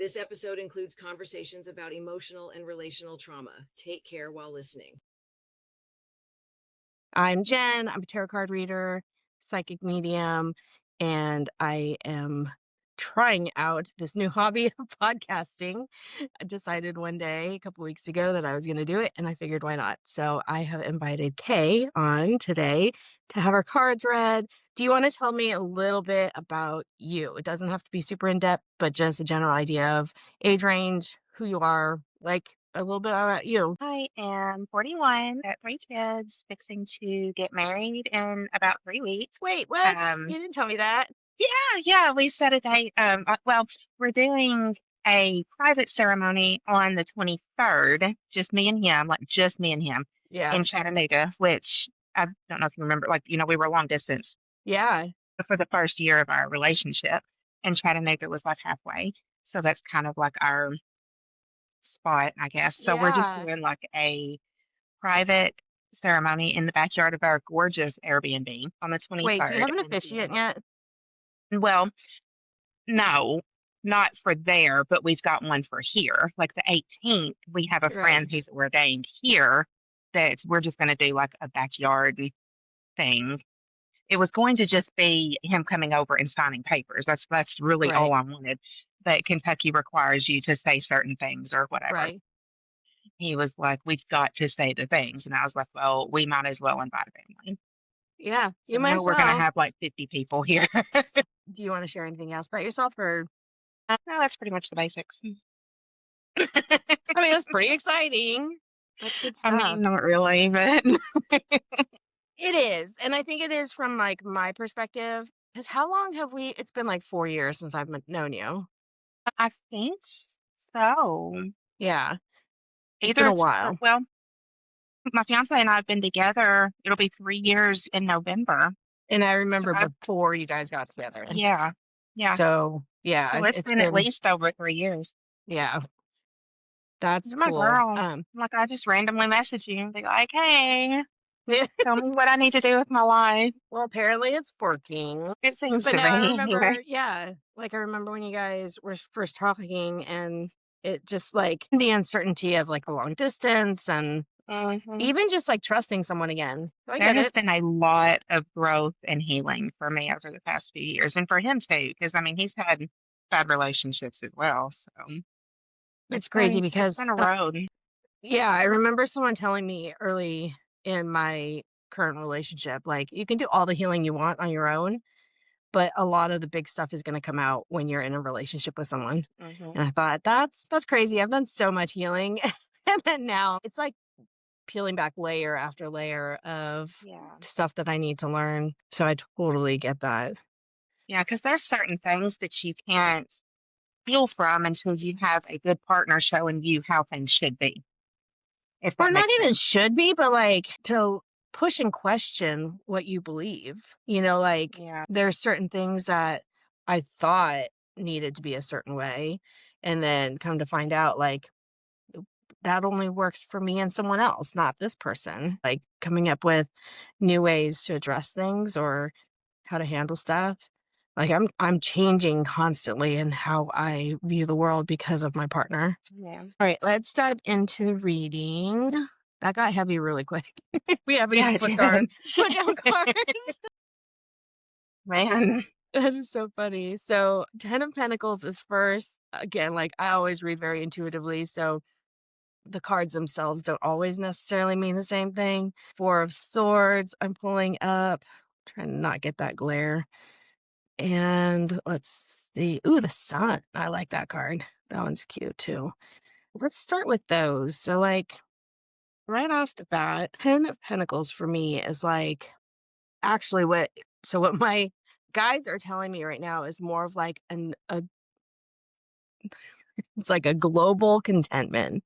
This episode includes conversations about emotional and relational trauma. Take care while listening. I'm Jen. I'm a tarot card reader, psychic medium, and I am trying out this new hobby of podcasting. I decided one day, a couple weeks ago, that I was going to do it, and I figured why not? So I have invited Kay on today to have our cards read. Do you want to tell me a little bit about you? It doesn't have to be super in depth, but just a general idea of age range, who you are, like a little bit about you. I am 41, got 3 kids, fixing to get married in about 3 weeks. Wait, what? Um, You didn't tell me that. yeah, we set a date. Well, we're doing a private ceremony on the 23rd, just me and him, like just me and him Yeah. in Chattanooga, which I don't know if you remember, we were long distance Yeah. for the first year of our relationship, and Chattanooga was like halfway. So that's kind of like our spot, I guess. So we're just Yeah. doing like a private ceremony in the backyard of our gorgeous Airbnb on the Wait, do you have 23rd. an officiant yet? Well, no, not for there, but we've got one for here. Like the 18th, we have a Right. friend who's ordained here that we're just going to do like a backyard thing. It was going to just be him coming over and signing papers. That's really Right. all I wanted. But Kentucky requires you to say certain things or whatever. Right. He was like, "We've got to say the things." And I was like, "Well, we might as well invite a family." Yeah. So You might now as we're going to well. have like 50 people here. Do you want to share anything else about yourself or No, that's pretty much the basics. I mean, that's pretty exciting. That's good I stuff. mean, not really, but It is. And I think it is from like my perspective. Because how long have we it's been like 4 years since I've known you. I think so. Yeah. It's been Either a it's, while. well, my fiance and I have been together. It'll be 3 years in November. And I So remember before you guys got together. yeah, yeah. So So yeah, it's it's been at been least over 3 years. yeah, that's You're my cool. girl. Like I just randomly message you and be like, "Hey, Yeah. tell me what I need to do with my life." Well, apparently it's working. It seems But to no, I be anyway. remember, yeah, like I remember when you guys were first talking and it just like the uncertainty of like the long distance and Mhm. even just like trusting someone again. So I There get has it. been a lot of growth and healing for me over the past few years, and for him too, because I mean, he's had bad relationships as well. So It's crazy it's been because, a road. yeah, I remember someone telling me early in my current relationship, like, you can do all the healing you want on your own, but a lot of the big stuff is going to come out when you're in a relationship with someone. Hmm. And I thought, that's crazy. I've done so much healing. And then now it's like peeling back layer after layer of Yeah, stuff that I need to learn. So I totally get that. yeah, because there's certain things that you can't heal from until you have a good partner showing you how things should be, if Or that not makes even sense. should be, but like to push and question what you believe. Like Yeah. there's certain things that I thought needed to be a certain way. And then come to find out, like, that only works for me and someone else, not this person. Like coming up with new ways to address things or how to handle stuff. Like I'm changing constantly in how I view the world because of my partner. Yeah. All right, let's dive into reading. That got heavy really quick. We haven't Yeah, even it did. put down cards. Man. That is so funny. So, Ten of Pentacles is first. Again, like I always read very intuitively, so the cards themselves don't always necessarily mean the same thing. Four of Swords, I'm pulling up, trying to not get that glare. And let's see. Ooh, the Sun. I like that card. That one's cute too. Let's start with those. So, like, right off the bat, Ten of Pentacles for me is like actually what my guides are telling me right now is more of like it's like a global contentment.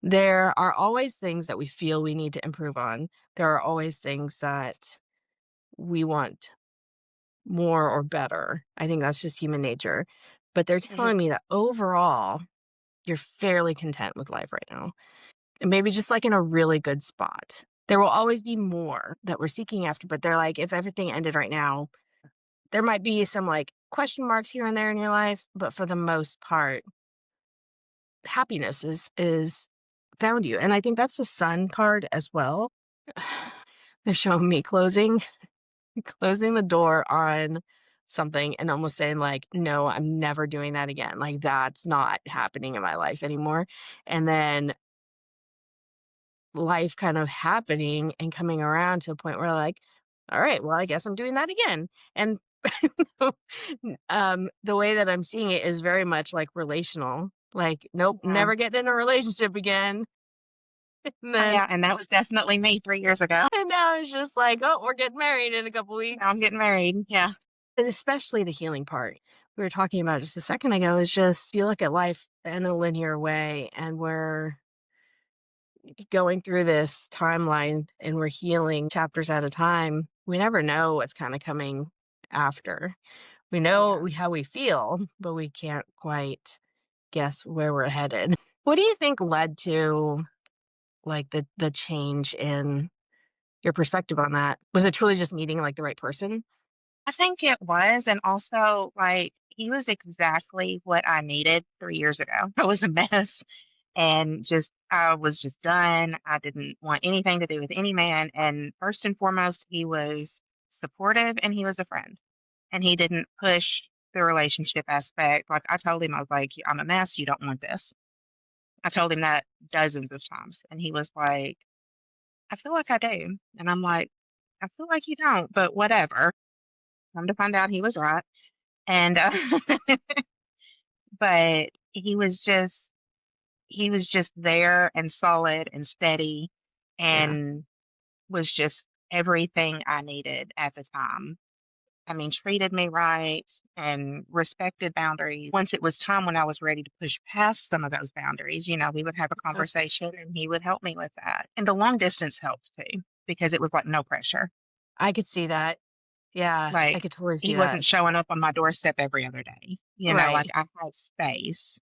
There are always things that we feel we need to improve on. There are always things that we want more or better. I think that's just human nature. But they're Mhm. telling me that overall, you're fairly content with life right now. And maybe just like in a really good spot. There will always be more that we're seeking after, but they're like, if everything ended right now, there might be some like question marks here and there in your life, but for the most part, happiness is found you. And I think that's the sun card as well. They're showing me closing the door on something and almost saying like, no, I'm never doing that again. Like that's not happening in my life anymore. And then life kind of happening and coming around to a point where like, all right, well, I guess I'm doing that again. And the way that I'm seeing it is very much like relational. Like, nope, Yeah. never getting in a relationship again. And Oh, then yeah, and that was definitely me 3 years ago. and now it's just like, oh, we're getting married in a couple Now I'm weeks. getting married. Yeah. And especially the healing part we were talking about just a second ago is just you look at life in a linear way and we're going through this timeline and we're healing chapters at a time. We never know what's kind of coming after. We know Yeah. how we feel, but we can't quite guess where we're headed. What do you think led to like the change in your perspective on that? Was it truly just meeting like the right person? I think it was, and also, like, he was exactly what I needed 3 years ago. I was a mess and just I was just done. I didn't want anything to do with any man, and first and foremost, he was supportive and he was a friend, and he didn't push the relationship aspect. Like, I told him, I was like, "I'm a mess, you don't want this." I told him that dozens of times, and he was like, "I feel like I do." And I'm like, "I feel like you don't, but whatever." Come to find out he was right. And, but he was just there and solid and steady Yeah. and was just everything I needed at the time. I mean, treated me right and respected boundaries. Once it was time when I was ready to push past some of those boundaries, we would have a Uh, conversation and he would help me with that. And the long distance helped too because it was like no pressure. I could see that. Yeah, I Like, could totally see he that. wasn't showing up on my doorstep every other day. Like Right. I had space,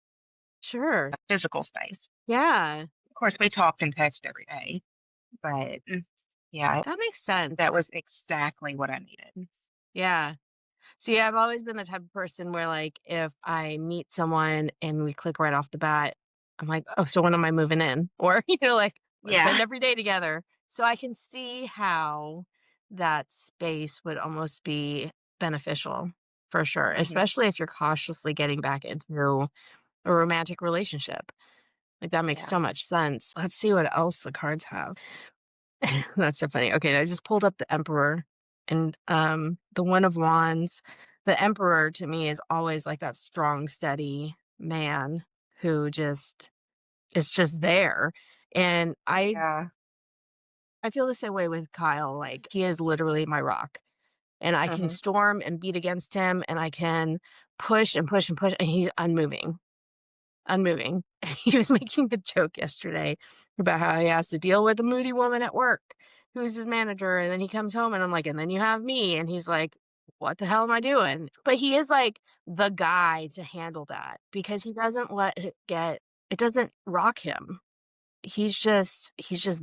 Sure. physical space. Yeah, Of course, we talked and text every day, but yeah, that makes sense. that was exactly what I needed. Yeah. See, I've always been the type of person where, like, if I meet someone and we click right off the bat, I'm like, oh, so when am I moving in? Or, like, let's Yeah. spend every day together. So I can see how that space would almost be beneficial for sure, Hmm. especially if you're cautiously getting back into a romantic relationship. Like, that makes Yeah. so much sense. Let's see what else the cards have. That's so funny. Okay, I just pulled up the Emperor and the One of Wands. The Emperor to me is always like that strong, steady man who just is just there. And Yeah. I feel the same way with Kyle. Like he is literally my rock. And I can Hmm. storm and beat against him and I can push and push and push and he's unmoving. He was making a joke yesterday about how he has to deal with a moody woman at work who's his manager. And then he comes home and I'm like, and then you have me. And he's like, what the hell am I doing? But he is like the guy to handle that because he doesn't let it doesn't rock him. He's just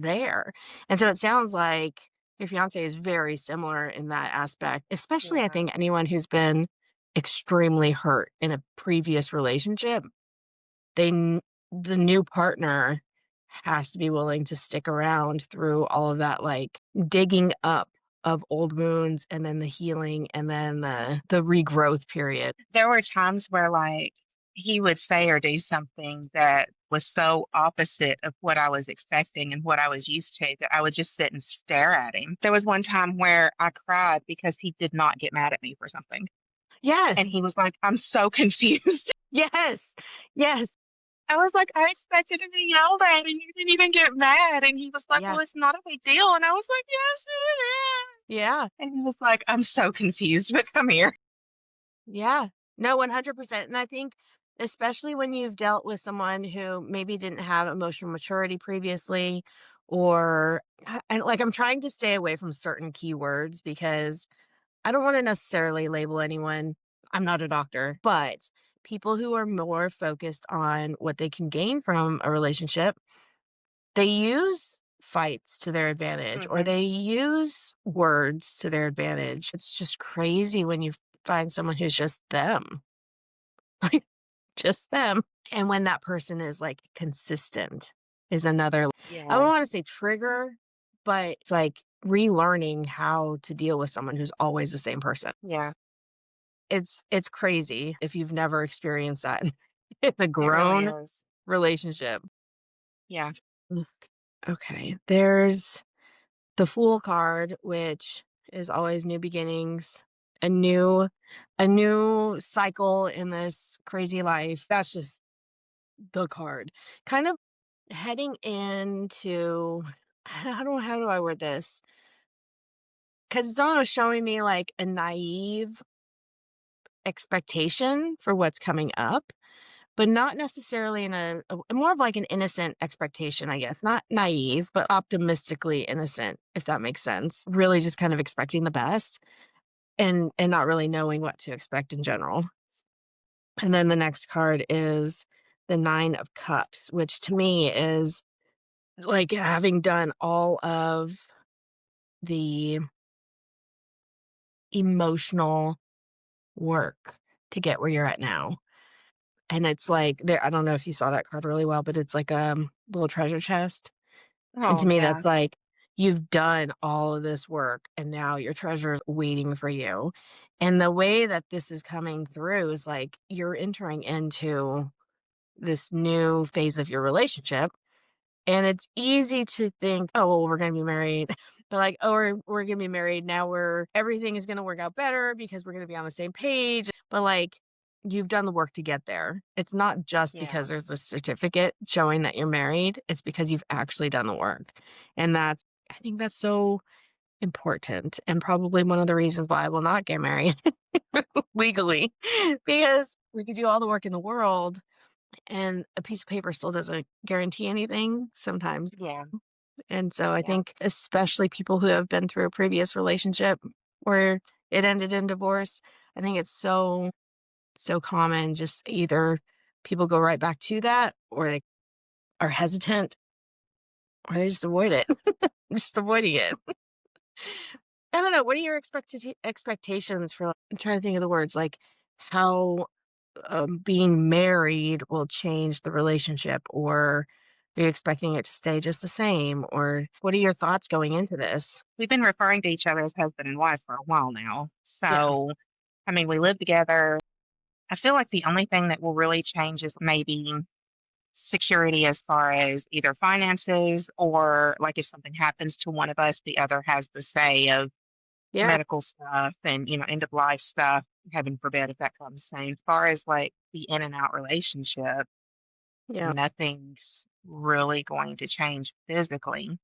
there. And so it sounds like your fiance is very similar in that aspect, especially I Yeah. think anyone who's been extremely hurt in a previous relationship they n the new partner has to be willing to stick around through all of that, like, digging up of old wounds and then the healing and then the regrowth period. There were times where, like, he would say or do something that was so opposite of what I was expecting and what I was used to that I would just sit and stare at him. There was one time where I cried because he did not get mad at me for something. And Yes. he was like, "I'm so confused." Yes. Yes. I was like, "I expected to be yelled at and you didn't even get mad." And he was like, Yeah. "Well, it's not a big deal." And I was like, "Yes, it is." Yeah. And he was like, "I'm so confused, but come here." Yeah. No, 100%, and I think especially when you've dealt with someone who maybe didn't have emotional maturity previously or and, like, I'm trying to stay away from certain keywords because I don't want to necessarily label anyone. I'm not a doctor, but people who are more focused on what they can gain from a relationship, they use fights to their advantage or Mhm. they use words to their advantage. It's just crazy when you find someone who's just them, like just them. And when that person is like consistent is another, I don't want Yes. to say trigger, but it's like relearning how to deal with someone who's always the same person. Yeah. It's crazy if you've never experienced that in a It really grown is. relationship. Yeah. Mm, okay. There's the Fool card, which is always new beginnings, a new a new cycle in this crazy life. That's just the card. Kind of heading into how do I word this? Because it's almost showing me like a naive expectation for what's coming up, but not necessarily in a more of like an innocent expectation, I guess. Not naive, but optimistically innocent, if that makes sense. Really just kind of expecting the best and not really knowing what to expect in general. And then the next card is the 9 of Cups, which to me is like having done all of the emotional work to get where you're at now. And it's like there I don't know if you saw that card really well, but it's like a little treasure chest. And Oh, to me yeah. that's like you've done all of this work and now your treasure is waiting for you. And the way that this is coming through is like you're entering into this new phase of your relationship. And it's easy to think, "Oh, well, we're gonna be married." But like, "Oh, we're gonna be married. Now everything is gonna work out better because we're gonna be on the same page." But like, you've done the work to get there. It's not just Yeah. because there's a certificate showing that you're married. It's because you've actually done the work. And I think that's so important and probably one of the reasons why I will not get married legally because we could do all the work in the world and a piece of paper still doesn't guarantee anything sometimes. Yeah. And so I Yeah. think especially people who have been through a previous relationship where it ended in divorce, I think it's so common just either people go right back to that or they are hesitant or they just avoid it. Just avoiding it. I don't know. What are your expectations for I'm trying to think of the words like how being married will change the relationship, or are you expecting it to stay just the same? Or what are your thoughts going into this? We've been referring to each other as husband and wife for a while now. Yeah. So, I mean, we live together. I feel like the only thing that will really change is maybe security as far as either finances or like if something happens to one of us, the other has the say of Yeah. medical stuff and, end of life stuff. Heaven forbid if that comes same. As far as like the in and out relationship, Yeah. nothing's really going to change physically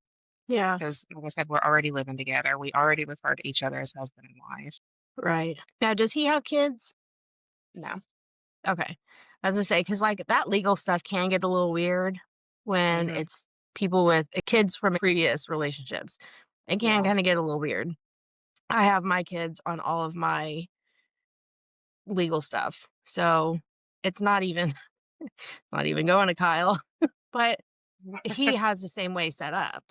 Yeah. because, like I said, we're already living together. We already refer to each other as husband and wife. Right. Now, does he have kids? No. Okay. As I say, because like that legal stuff can get a little weird when Hmm. it's people with kids from previous relationships. It can Yeah. kind of get a little weird. I have my kids on all of my legal stuff. So it's not even not even going to Kyle. But he has the same way set up.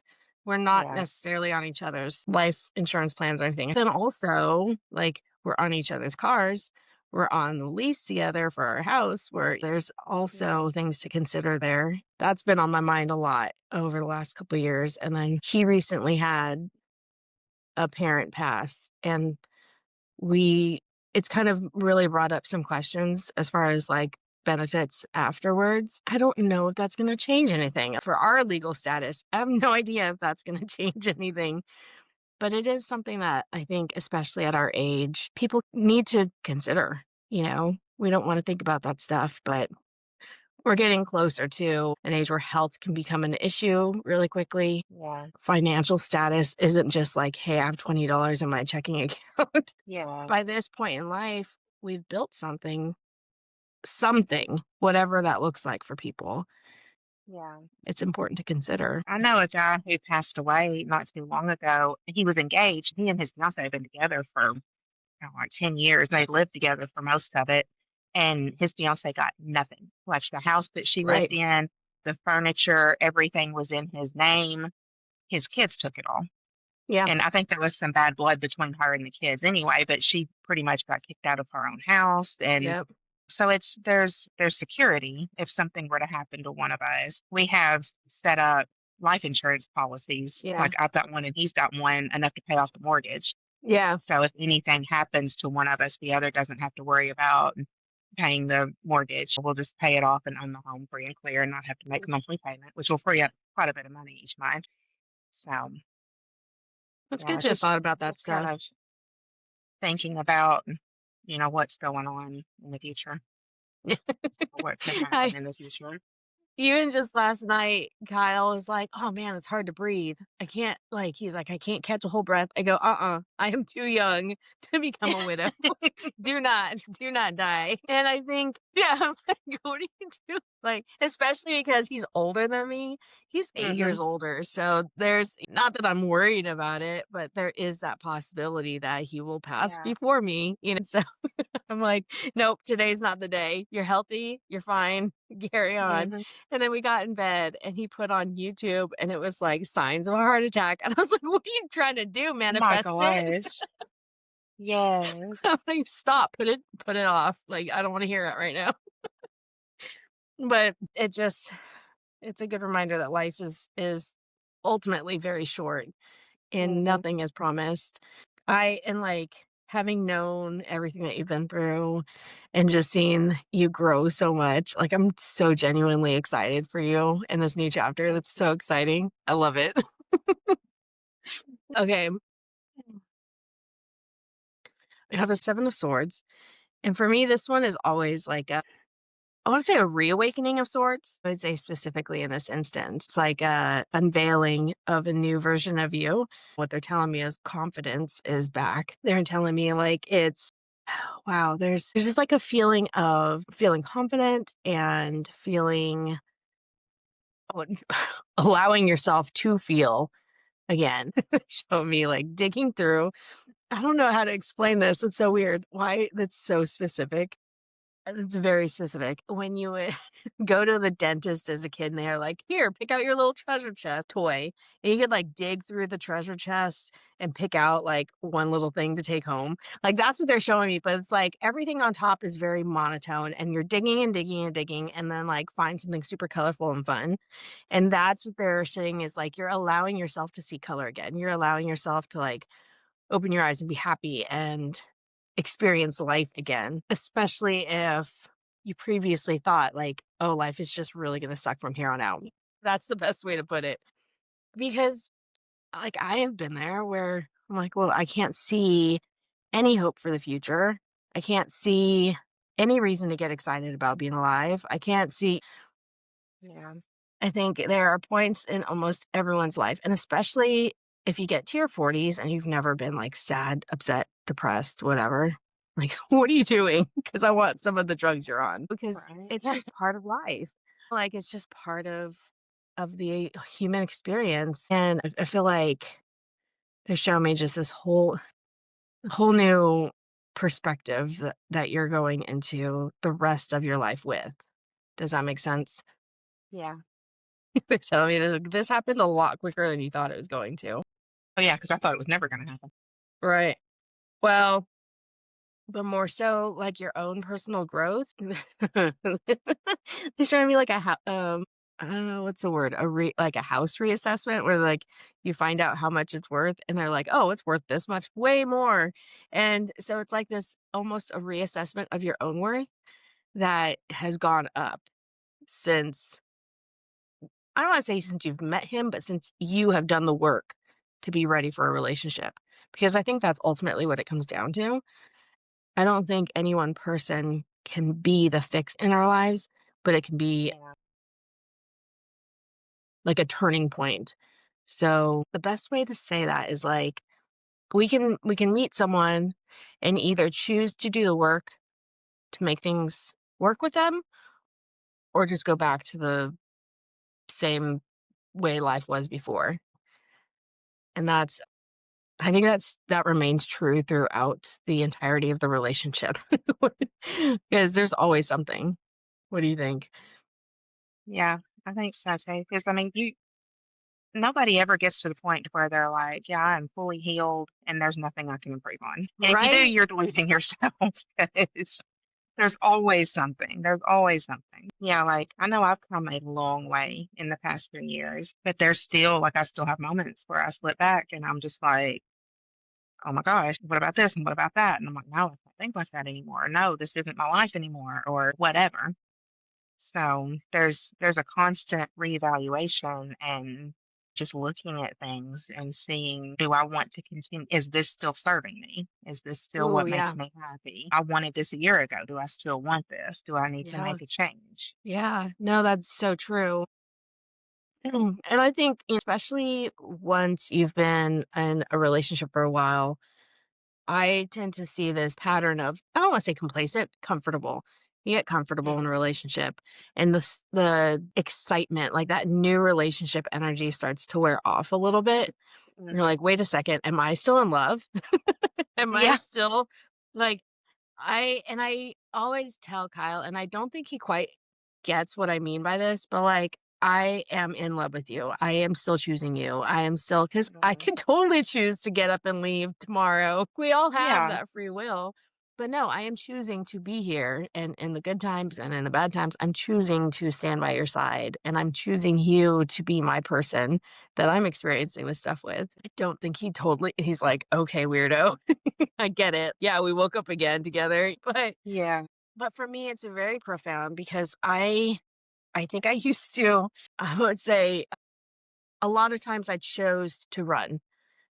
We're not Yeah. necessarily on each other's life insurance plans or anything. Then also, like, we're on each other's cars. We're on the lease together for our house, where there's Yeah. also things to consider there. That's been on my mind a lot over the last couple of years. And then he recently had a parent pass, and we it's kind of really brought up some questions as far as like benefits afterwards. I don't know if that's going to change anything for our legal status. I have no idea if that's going to change anything, but it is something that I think, especially at our age, people need to consider. We don't want to think about that stuff, but we're getting closer to an age where health can become an issue really quickly. Yeah. Financial status isn't just like, hey, I have $20 in my checking account. Yeah. By this point in life, we've built something, whatever that looks like for people. Yeah. It's important to consider. I know a guy who passed away not too long ago. He was engaged. He and his fiance have been together for like 10 years. They lived together for most of it. And his fiance got nothing. Like the house that she lived Right. in, the furniture, everything was in his name. His kids took it all. Yeah. And I think there was some bad blood between her and the kids anyway, but she pretty much got kicked out of her own house. And Yep. So there's security if something were to happen to one of us. We have set up life insurance policies. Yeah. Like I've got one and he's got one enough to pay off the mortgage. Yeah. So if anything happens to one of us, the other doesn't have to worry about paying the mortgage. We'll just pay it off and own the home free and clear and not have to make a monthly payment, which will free up quite a bit of money each month. So That's yeah, good it's you thought about that just kind stuff. of thinking about, what's going on in the future or what could happen I in the future. Even just last night, Kyle was like, "Oh man, it's hard to breathe. I can't like." He's like, "I can't catch a whole breath." I go, I am too young to become a widow. Do not die." And I think, yeah, I'm like, "What do you do?" Like, especially because he's older than me. He's 8 years Hmm. older, so there's not that I'm worried about it, but there is that possibility that he will pass Yeah. before me. So I'm like, "Nope, today's not the day. You're healthy. You're fine. Carry on." Hmm. And then we got in bed and he put on YouTube and it was like signs of a heart attack. And I was like, "What are you trying to do? My Manifest it?" gosh. Yes. I'm like, "Stop, put it off. Like, I don't want to hear it right now." But it's a good reminder that life is ultimately very short and Hmm. nothing is promised. I and like having known everything that you've been through and just seeing you grow so much, like I'm so genuinely excited for you in this new chapter. Thank That's you. so exciting. I love it. Okay, we have the Seven of Swords. And for me, this one is always like I want to say a reawakening of sorts. I would say specifically in this instance, it's like a unveiling of a new version of you. What they're telling me is confidence is back. They're telling me like it's wow, there's just like a feeling of feeling confident and feeling oh, allowing yourself to feel again. Show me like digging through. I don't know how to explain this. It's so weird. Why that's so specific. It's very specific. When you would go to the dentist as a kid and they're like, "Here, pick out your little treasure chest toy." And you could like dig through the treasure chest and pick out like one little thing to take home. Like that's what they're showing me. But it's like everything on top is very monotone and you're digging and digging and digging and then like find something super colorful and fun. And that's what they're saying is like you're allowing yourself to see color again. You're allowing yourself to like open your eyes and be happy and experience life again, especially if you previously thought like, "Oh, life is just really going to suck from here on out." That's the best way to put it. Because like I have been there where I'm like, "Well, I can't see any hope for the future. I can't see any reason to get excited about being alive. I can't see." Yeah. I think there are points in almost everyone's life, and especially if you get to your 40s and you've never been like sad, upset, depressed, whatever. Like, what are you doing? Because I want some of the drugs you're on. Because Right. it's just part of life. Like it's just part of the human experience. And I feel like they're showing me just this whole new perspective that you're going into the rest of your life with. Does that make sense? Yeah. They're telling me that this happened a lot quicker than you thought it was going to. Oh yeah, because I thought it was never going to happen. Right. Well, but more so like your own personal growth. They're showing me like I don't know what's the word, like a house reassessment where like you find out how much it's worth and they're like, "Oh, it's worth this much, way more." And so it's like this almost a reassessment of your own worth that has gone up since I don't want to say since you've met him, but since you have done the work to be ready for a relationship. Because I think that's ultimately what it comes down to. I don't think any one person can be the fix in our lives, but it can be Yeah. like a turning point. So the best way to say that is like we can meet someone and either choose to do the work to make things work with them or just go back to the same way life was before. And that's I think that remains true throughout the entirety of the relationship. Because there's always something. What do you think? Yeah. I think so too. Because I mean, nobody ever gets to the point where they're like, "Yeah, I'm fully healed, and there's nothing I can improve on." And if you do, Right? you're deluding yourself. Because There's always something. There's always something. Yeah, like I know I've come a long way in the past 3 years, but there's still like I still have moments where I slip back and I'm just like, oh my gosh, what about this and what about that? And I'm like, no, I can't think like that anymore. No, this isn't my life anymore, or whatever. So there's a constant reevaluation and just looking at things and seeing, do I want to continue? Is this still serving me? Is this still Oh, what yeah. makes me happy? I wanted this a year ago. Do I still want this? Do I need to Yeah. make a change? Yeah. No, that's so true. And I think, especially once you've been in a relationship for a while, I tend to see this pattern of, I don't want to say complacent, comfortable. You get comfortable in a Hmm. relationship and the excitement, like that new relationship energy starts to wear off a little bit. You're Hmm. like, wait a second, am I still in love? Am I Yeah, still like, I always tell Kyle, and I don't think he quite gets what I mean by this, but like, I am in love with you. I am still choosing you. I am still, because I hmm, can totally choose to get up and leave tomorrow. We all have yeah, that free will. But no, I am choosing to be here, and in the good times and in the bad times, I'm choosing to stand by your side, and I'm choosing you to be my person that I'm experiencing this stuff with. I don't think he's like, okay, weirdo. I get it. Yeah, we woke up again together. yeah, But for me it's very profound because I think I used to, I would say a lot of times I chose to run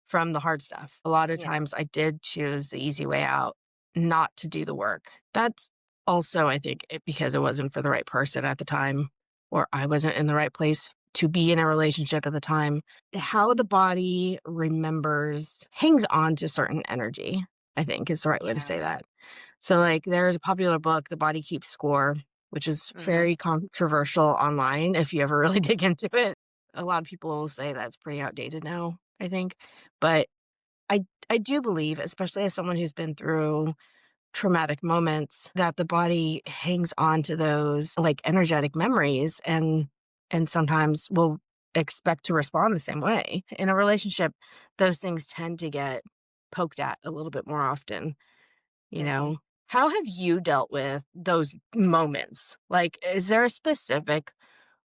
from the hard stuff. A lot of yeah, times I did choose the easy way out, not to do the work. That's also, I think, because it wasn't for the right person at the time, or I wasn't in the right place to be in a relationship at the time. How the body remembers, hangs on to certain energy, I think is the right way to yeah. say that. So, like, there's a popular book, The Body Keeps Score, which is Hmm. very controversial online if you ever really dig into it. A lot of people will say that's pretty outdated now, I think. But I do believe, especially as someone who's been through traumatic moments, that the body hangs on to those like energetic memories and sometimes will expect to respond the same way. In a relationship, those things tend to get poked at a little bit more often, you Hmm. know. How have you dealt with those moments? Like, is there a specific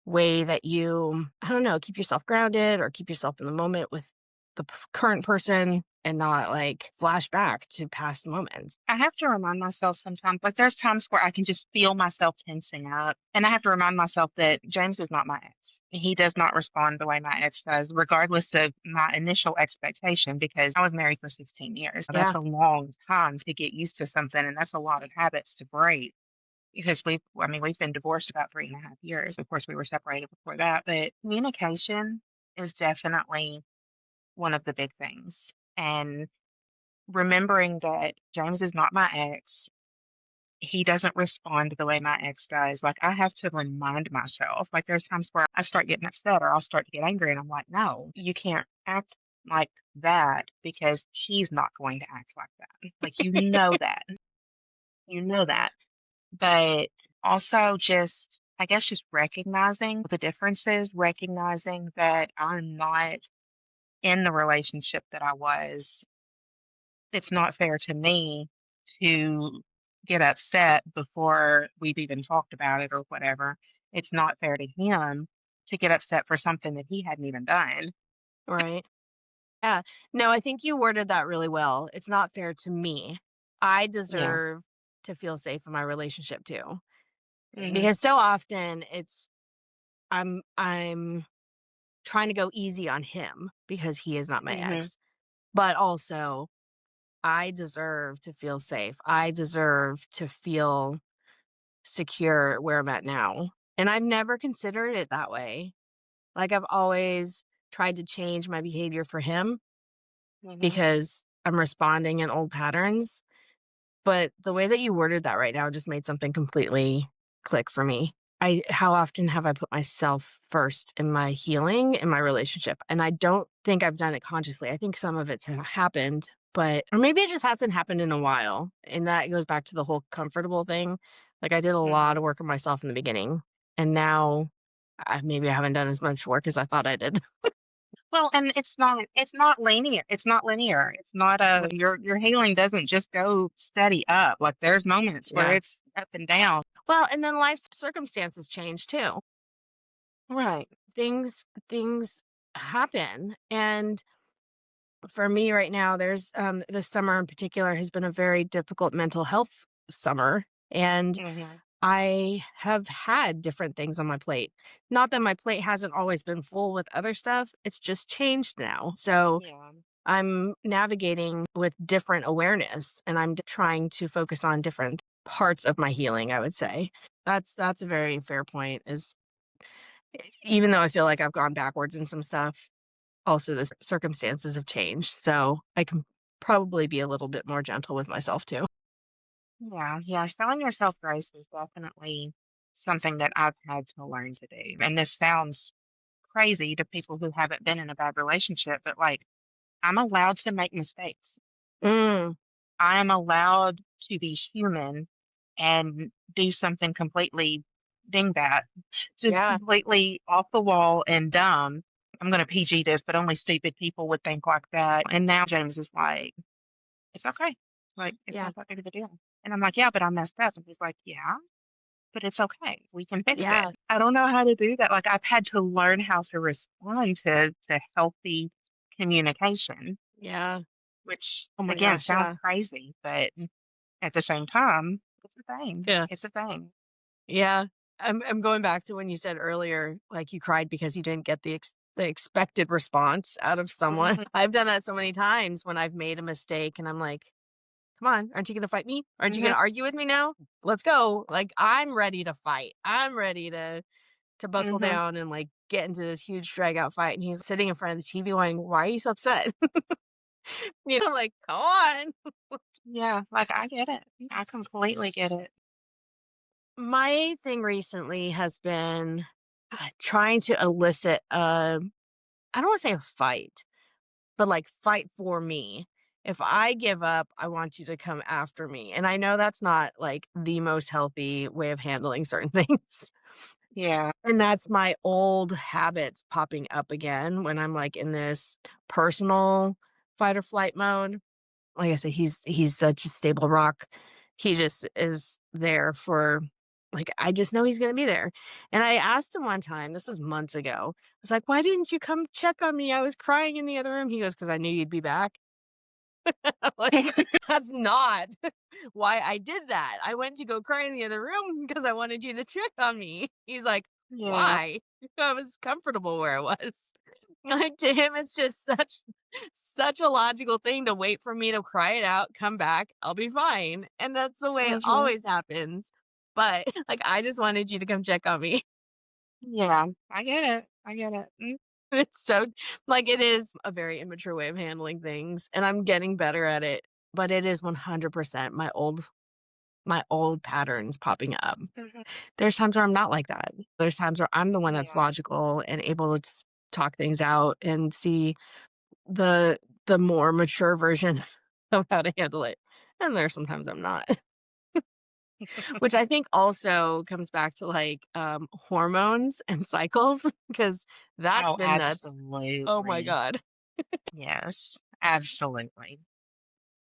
way that you, I don't know, keep yourself grounded or keep yourself in the moment with the current person and not like flash back to past moments? I have to remind myself sometimes, like there's times where I can just feel myself tensing up. And I have to remind myself that James is not my ex. He does not respond the way my ex does, regardless of my initial expectation, because I was married for 16 years. That's Yeah. a long time to get used to something. And that's a lot of habits to break because we've been divorced about 3.5 years. Of course, we were separated before that, but communication is definitely one of the big things. And remembering that James is not my ex, he doesn't respond the way my ex does. Like, I have to remind myself. Like, there's times where I start getting upset or I'll start to get angry, and I'm like, no, you can't act like that because he's not going to act like that. Like, you know that. You know that. But also just, I guess, just recognizing the differences, recognizing that I'm not in the relationship that I was. It's not fair to me to get upset before we've even talked about it or whatever. It's not fair to him to get upset for something that he hadn't even done. Right. Yeah. No, I think you worded that really well. It's not fair to me. I Yeah. deserve to feel safe in my relationship too. Mhm. Because so often I'm trying to go easy on him because he is not my Mhm. ex. But also I deserve to feel safe. I deserve to feel secure where I'm at now. And I've never considered it that way. Like, I've always tried to change my behavior for him Mhm. because I'm responding in old patterns. But the way that you worded that right now just made something completely click for me. How often have I put myself first in my healing in my relationship? And I don't think I've done it consciously. I think some of it's happened, but or maybe it just hasn't happened in a while. And that goes back to the whole comfortable thing. Like, I did a lot Mhm. of work on myself in the beginning, and now maybe I haven't done as much work as I thought I did. Well, and it's not linear. It's not linear. It's not your healing doesn't just go steady up. Like there's moments where Yeah. it's up and down. Well, and then life circumstances change too. Right. Things happen. And for me right now, there's this summer in particular has been a very difficult mental health summer. And Hmm. I have had different things on my plate. Not that my plate hasn't always been full with other stuff, it's just changed now. So Yeah. I'm navigating with different awareness and trying to focus on different parts of my healing, I would say. That's a very fair point is even though I feel like I've gone backwards in some stuff, also the circumstances have changed. So I can probably be a little bit more gentle with myself too. Yeah. Yeah. Showing yourself grace is definitely something that I've had to learn to do. And this sounds crazy to people who haven't been in a bad relationship, but like I'm allowed to make mistakes. Mm, I am allowed to be human and do something completely dingbat, just yeah, completely off the wall and dumb. I'm going to PG this, but only stupid people would think like that. And now James is like, it's okay. Like, it's yeah, not that big of a deal. And I'm like, yeah, but I messed up. And he's like, yeah, but it's okay. We can fix it. yeah, I don't know how to do that. Like, I've had to learn how to respond to healthy communication, yeah. which Oh my again gosh, sounds yeah. crazy, but at the same time, it's a thing. Yeah. It's a thing. Yeah. I'm going back to when you said earlier, like you cried because you didn't get the expected response out of someone. Mhm, I've done that so many times when I've made a mistake and I'm like, come on, aren't you gonna fight me? Aren't you mhm, gonna argue with me now? Let's go. Like I'm ready to fight. I'm ready to buckle mhm. down and like get into this huge drag out fight. And he's sitting in front of the TV going, why are you so upset? Like, come on. Yeah, like I get it. I completely get it. My thing recently has been trying to elicit I don't want to say a fight, but like fight for me. If I give up, I want you to come after me. And I know that's not like the most healthy way of handling certain things. Yeah. And that's my old habits popping up again when I'm like in this personal fight or flight mode. Like I said, he's such a stable rock. He just is there for like I just know he's gonna be there. And I asked him one time, this was months ago. I was like, "Why didn't you come check on me? I was crying in the other room." He goes, "Because I knew you'd be back." I'm like, that's not why I did that. I went to go cry in the other room because I wanted you to check on me. He's like, Yeah. "Why?" I was comfortable where I was. Like to him, it's just such a logical thing to wait for me to cry it out, come back, I'll be fine. And that's the way it Mhm. always happens. But like I just wanted you to come check on me. Yeah. I get it. I get it. It's so like it is a very immature way of handling things and I'm getting better at it, but it is 100% my old patterns popping up. Mhm. There's times where I'm not like that. There's times where I'm the one that's Yeah. logical and able to just talk things out and see the the more mature version of how to handle it. And there's sometimes I'm not, which I think also comes back to like hormones and cycles because that's Oh, been nuts. Oh my absolutely. god. Yes. Absolutely.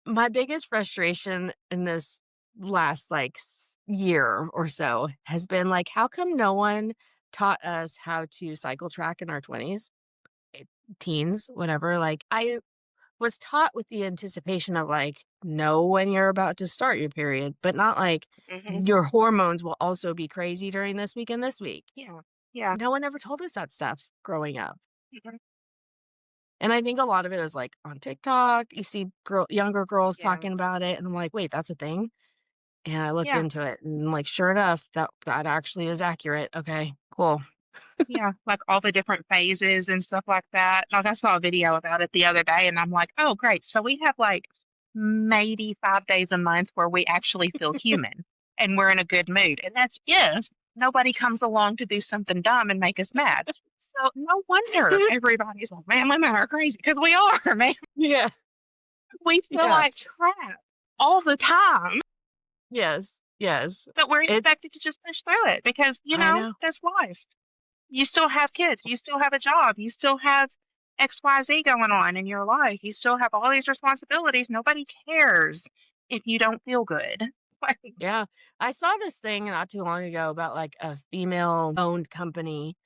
My biggest frustration in this last like year or so has been like how come no one taught us how to cycle track in our 20s, teens, whatever. Like I was taught with the anticipation of like, know when you're about to start your period, but not like Mhm. your hormones will also be crazy during this week and this week. Yeah. Yeah. No one ever told us that stuff growing up. Mhm. And I think a lot of it is like on TikTok, you see younger girls Yeah. talking about it, and I'm like, wait, that's a thing. And I look Yeah. into it, and like, sure enough, that actually is accurate. Okay, cool. Yeah, like all the different phases and stuff like that. Like I saw a video about it the other day and I'm like, oh, great. So we have like maybe 5 days a month where we actually feel human and we're in a good mood. And that's if nobody comes along to do something dumb and make us mad. So no wonder everybody's like, man, women are crazy because we are, man. Yeah, We feel yeah, like crap all the time, yes, yes. but we're It's expected to just push through it because, I know. that's life. You still have kids, you still have a job, you still have XYZ going on in your life. You still have all these responsibilities. Nobody cares if you don't feel good. Like, Yeah. I saw this thing not too long ago about like a female owned company,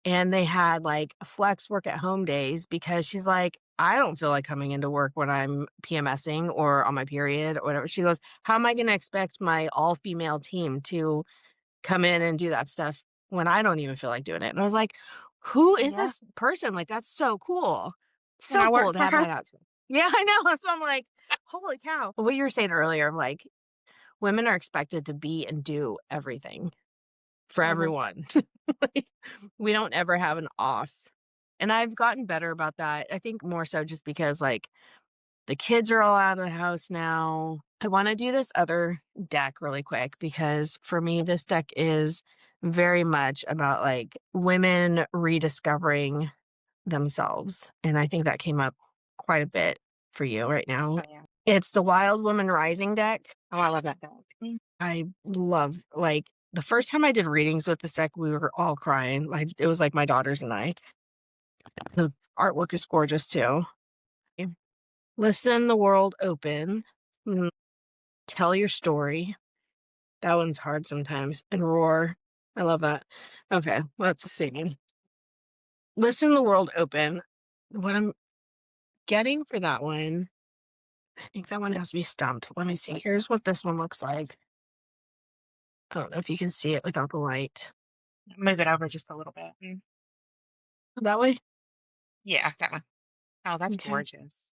and they had like flex work at home days because she's like, I don't feel like coming into work when I'm PMSing or on my period or whatever. She goes, how am I going to expect my all female team to come in and do that stuff when I don't even feel like doing it? And I was like, who is yeah. this person? Like, that's so cool. And So I cool work to for have her. that out. Yeah, I know. So I'm like, holy cow. What you were saying earlier, like, women are expected to be and do everything for Mhm. everyone. Like, we don't ever have an off. And I've gotten better about that. I think more so just because like the kids are all out of the house now. I want to do this other deck really quick because for me, this deck is very much about like women rediscovering themselves. And I think that came up quite a bit for you right now. Oh, yeah. It's the Wild Woman Rising deck. Oh, I love that dog. I love, like, the first time I did readings with this deck, we were all crying. Like, it was like my daughters and I. The artwork is gorgeous too. Listen the world open. Mm, Tell your story. That one's hard sometimes. And roar. I love that. Okay, let's see. Listen the world open. What I'm getting for that one, I think that one has to be stumped. Let me see. Here's what this one looks like. I don't know if you can see it without the light. Move it over just a little bit. That way? Yeah, that one. Oh, that's Okay. gorgeous.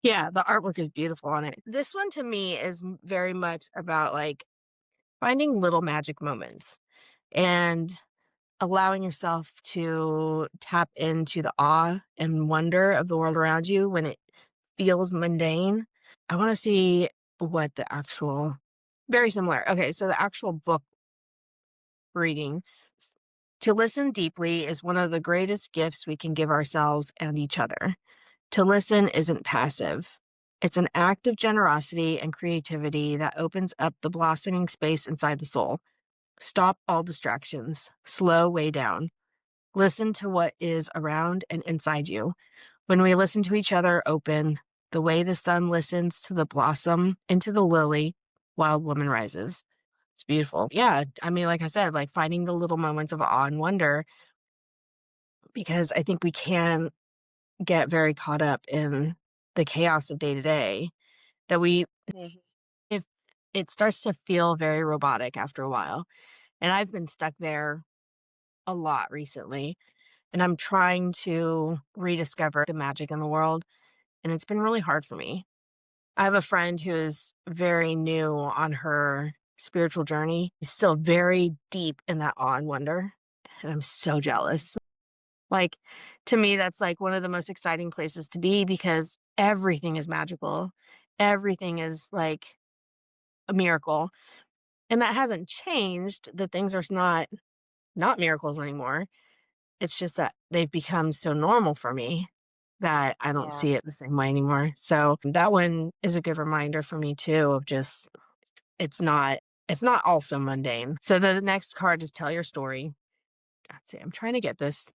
Yeah, the artwork is beautiful on it. This one to me is very much about like finding little magic moments and allowing yourself to tap into the awe and wonder of the world around you when it feels mundane. I want to see what the actual, very similar. Okay, so the actual book reading. To listen deeply is one of the greatest gifts we can give ourselves and each other. To listen isn't passive. It's an act of generosity and creativity that opens up the blossoming space inside the soul. Stop all distractions. Slow way down. Listen to what is around and inside you. When we listen to each other open, the way the sun listens to the blossom into the lily, Wild Woman rises. It's beautiful. Yeah, I mean, like I said, like finding the little moments of awe and wonder, because I think we can get very caught up in the chaos of day to day that we, Mhm. if it starts to feel very robotic after a while. And I've been stuck there a lot recently, and I'm trying to rediscover the magic in the world, and it's been really hard for me. I have a friend who is very new on her spiritual journey. She's still very deep in that awe and wonder, and I'm so jealous. Like, to me, that's like one of the most exciting places to be because everything is magical. Everything is like a miracle. And that hasn't changed. The things are not miracles anymore. It's just that they've become so normal for me that I don't Yeah. see it the same way anymore. So that one is a good reminder for me too of just it's not it's not also mundane. So the next card is tell your story. Let's see. I'm trying to get this.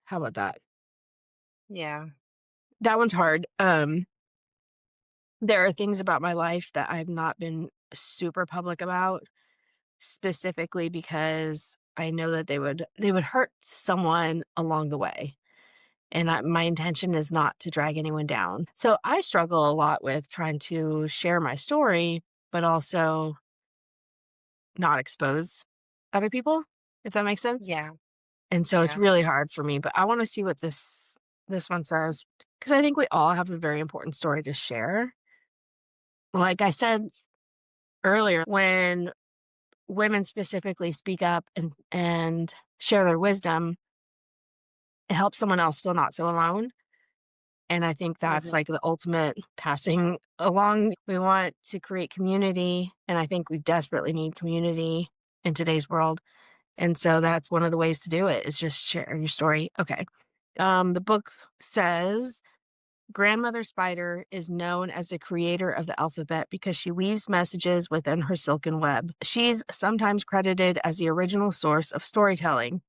How about that? Yeah. That one's hard. There are things about my life that I've not been super public about, specifically because I know that they would hurt someone along the way. And my intention is not to drag anyone down. So I struggle a lot with trying to share my story, but also not expose other people, if that makes sense. Yeah. And so it's Yeah. really hard for me, but I want to see what this one says because I think we all have a very important story to share. Like I said earlier, when women specifically speak up and share their wisdom, it helps someone else feel not so alone. And I think that's Mhm. like the ultimate passing along. We want to create community, and I think we desperately need community in today's world. And so that's one of the ways to do it is just share your story. Okay. The book says Grandmother Spider is known as the creator of the alphabet because she weaves messages within her silken web. She's sometimes credited as the original source of storytelling.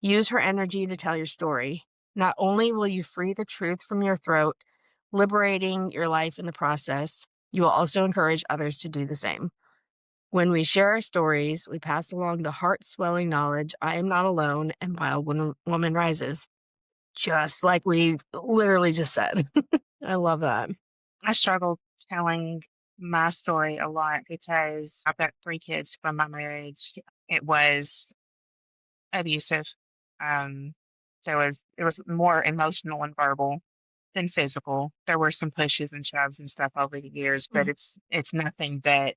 Use her energy to tell your story. Not only will you free the truth from your throat, liberating your life in the process, you will also encourage others to do the same. When we share our stories, we pass along the heart swelling knowledge I am not alone and Wild Woman rises. Just like we literally just said. I love that. I struggle telling my story a lot because I've got 3 kids from my marriage. It was abusive. Um, so it was more emotional and verbal than physical. There were some pushes and shoves and stuff over the years, but Mhm. it's nothing that,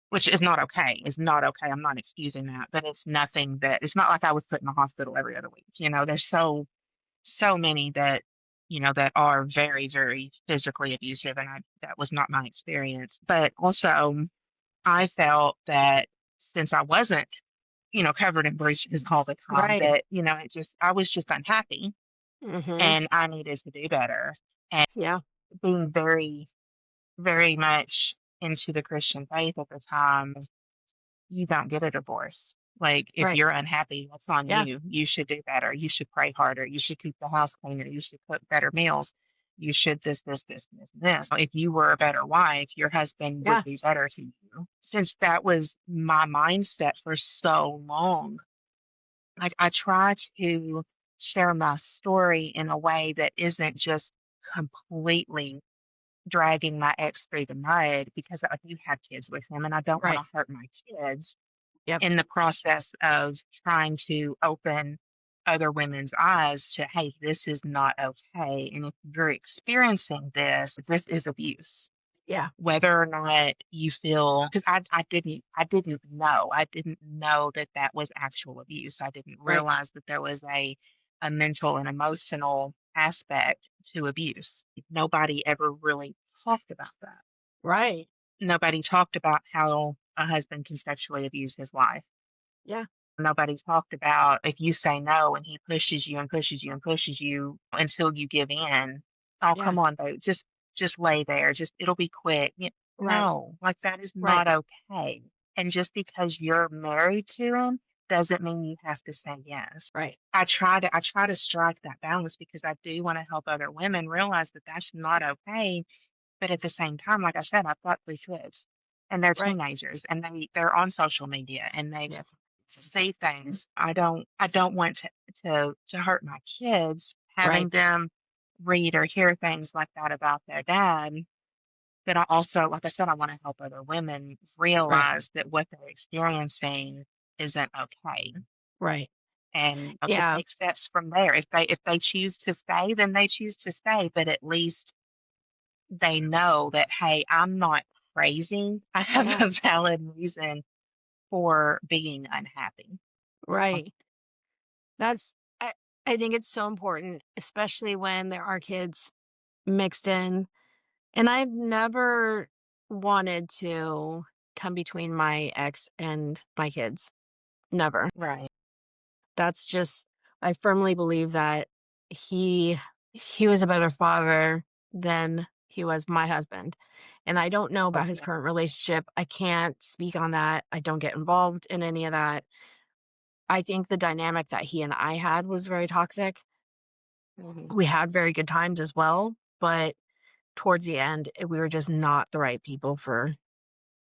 which is not okay. It's not okay. I'm not excusing that, but it's nothing that, it's not like I was put in the hospital every other week. There's so many that, that are very, very physically abusive, and that was not my experience. But also, I felt that since I wasn't, covered in bruises all the time, Right. that, I was just unhappy Mhm. and I needed to do better. And Yeah. being very, very much into the Christian faith at the time, you don't get a divorce. Like, if Right. you're unhappy, that's on Yeah. you. You should do better. You should pray harder. You should keep the house cleaner. You should cook better meals. You should this. If you were a better wife, your husband would Yeah. be better to you. Since that was my mindset for so long, like, I try to share my story in a way that isn't just completely dragging my ex through the mud, because I do have kids with him and I don't want Right. to hurt my kids Yep. in the process of trying to open other women's eyes to, hey, this is not okay. And if you're experiencing this, this is abuse. Yeah. Whether or not you feel, because I didn't know that that was actual abuse. I didn't Right. realize that there was a mental and emotional aspect to abuse. Nobody ever really talked about that. Right. Nobody talked about how a husband can sexually abuse his wife. Yeah. Nobody talked about if you say no and he pushes you and pushes you and pushes you until you give in. Oh, Yeah. come on, babe. Just lay there. Just it'll be quick. Right. No, like, that is Right. not okay. And just because you're married to him doesn't mean you have to say yes. Right. I try to strike that balance because I do want to help other women realize that that's not okay. But at the same time, like I said, I've got 3 kids, and they're Right. teenagers, and they're on social media, and they Yep. see things. I don't want to hurt my kids, Right. having them read or hear things like that about their dad. But I also, like I said, I want to help other women Right. realize that what they're experiencing isn't okay, Right. and to Yeah. take steps from there. If they choose to stay, then they choose to stay. But at least they know that, hey, I'm not crazy. I have Yeah. a valid reason for being unhappy. Right. That's I think it's so important, especially when there are kids mixed in. And I've never wanted to come between my ex and my kids. Never. Right. That's just I firmly believe that he he was a better father than he was my husband. And I don't know Oh, about his yeah. current relationship. I can't speak on that. I don't get involved in any of that. I think the dynamic that he and I had was very toxic. Mhm. We had very good times as well, but towards the end, we were just not the right people for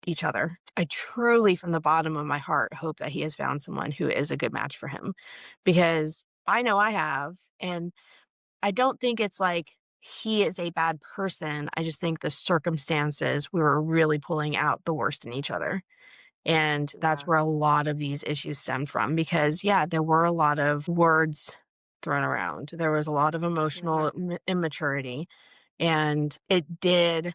each other. I truly, from the bottom of my heart, hope that he has found someone who is a good match for him because I know I have. And I don't think it's like he is a bad person. I just think the circumstances, we were really pulling out the worst in each other. And that's Yeah. where a lot of these issues stemmed from because, yeah, there were a lot of words thrown around. There was a lot of emotional Mhm. immaturity. And it did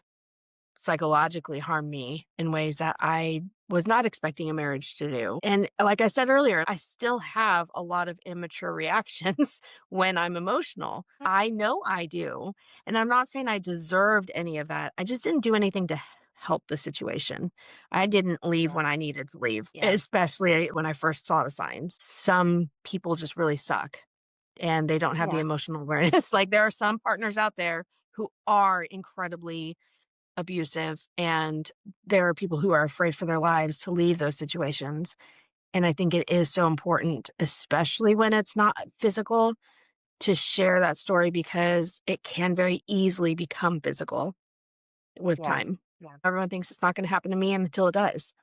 psychologically harm me in ways that I was not expecting a marriage to do. And like I said earlier, I still have a lot of immature reactions when I'm emotional. I know I do. And I'm not saying I deserved any of that. I just didn't do anything to help the situation. I didn't leave when Right. I needed to leave, Yeah. especially when I first saw the signs. Some people just really suck and they don't have the Yeah. emotional awareness. Like there are some partners out there who are incredibly abusive and there are people who are afraid for their lives to leave those situations. And I think it is so important, especially when it's not physical, to share that story because it can very easily become physical with Yeah. time. Yeah. Everyone thinks it's not going to happen to me until it does.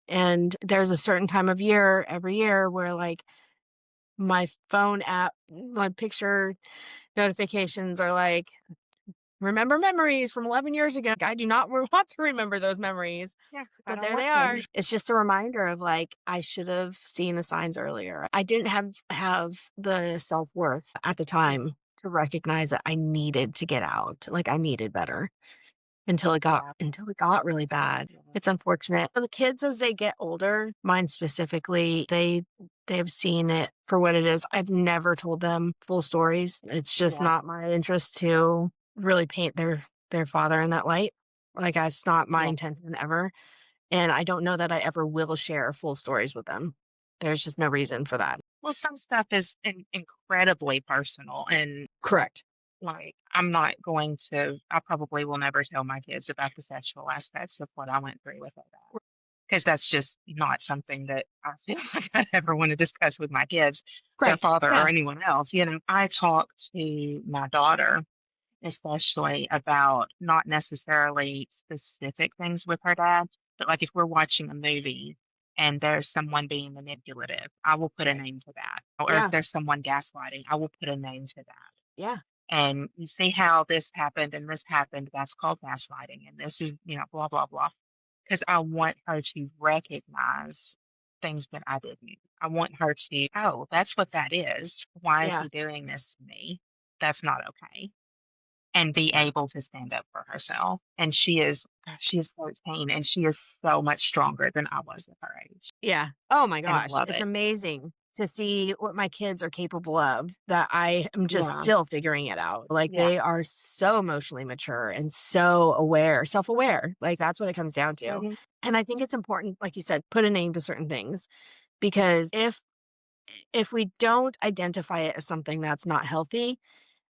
And there's a certain time of year every year where like my phone app, my picture notifications are like, remember memories from 11 years ago. I do not want to remember those memories, Yeah. I but don't there want they to. are. It's just a reminder of like, I should have seen the signs earlier. I didn't have the self-worth at the time to recognize that I needed to get out. Like I needed better Yeah. until it got really bad. Yeah. It's unfortunate. For the kids as they get older, mine specifically, they've seen it for what it is. I've never told them full stories. It's just Yeah. not my interest to really paint their father in that light. Like that's not my Yeah. intention ever. And I don't know that I ever will share full stories with them. There's just no reason for that. Well, some stuff is incredibly personal, and Correct. like I probably will never tell my kids about the sexual aspects of what I went through with that, because that's just not something that I feel like I ever want to discuss with my kids, their Right. father, Yeah. or anyone else. I talk to my daughter, especially about not necessarily specific things with her dad, but like if we're watching a movie and there's someone being manipulative, I will put a Right. name to that. Or if Yeah. there's someone gaslighting, I will put a name to that. Yeah. And you see how this happened and this happened, that's called gaslighting. And this is, blah, blah, blah. Because I want her to recognize things that I didn't. I want her to, oh, that's what that is. Why is Yeah. he doing this to me? That's not okay, and be able to stand up for herself. And she is 13 and she is so much stronger than I was at her age. Yeah. Oh my And I gosh. love It's it. amazing to see what my kids are capable of that I am just Yeah. still figuring it out. Like Yeah. they are so emotionally mature and so aware, self-aware. Like that's what it comes down to. Hmm. And I think it's important, like you said, put a name to certain things because if we don't identify it as something that's not healthy,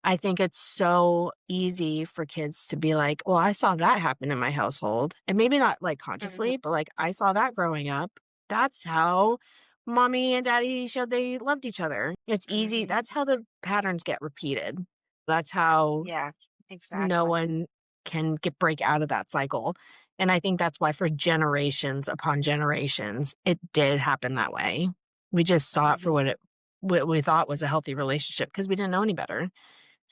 I think it's so easy for kids to be like, well, I saw that happen in my household. And maybe not like Hmm. consciously, but like I saw that growing up. That's how mommy and daddy showed they loved each other. It's easy. Hmm. That's how the patterns get repeated. That's how Yeah, no exactly. one can break out of that cycle. And I think that's why for generations upon generations, it did happen that way. We just saw it for Hmm. what we thought was a healthy relationship because we didn't know any better.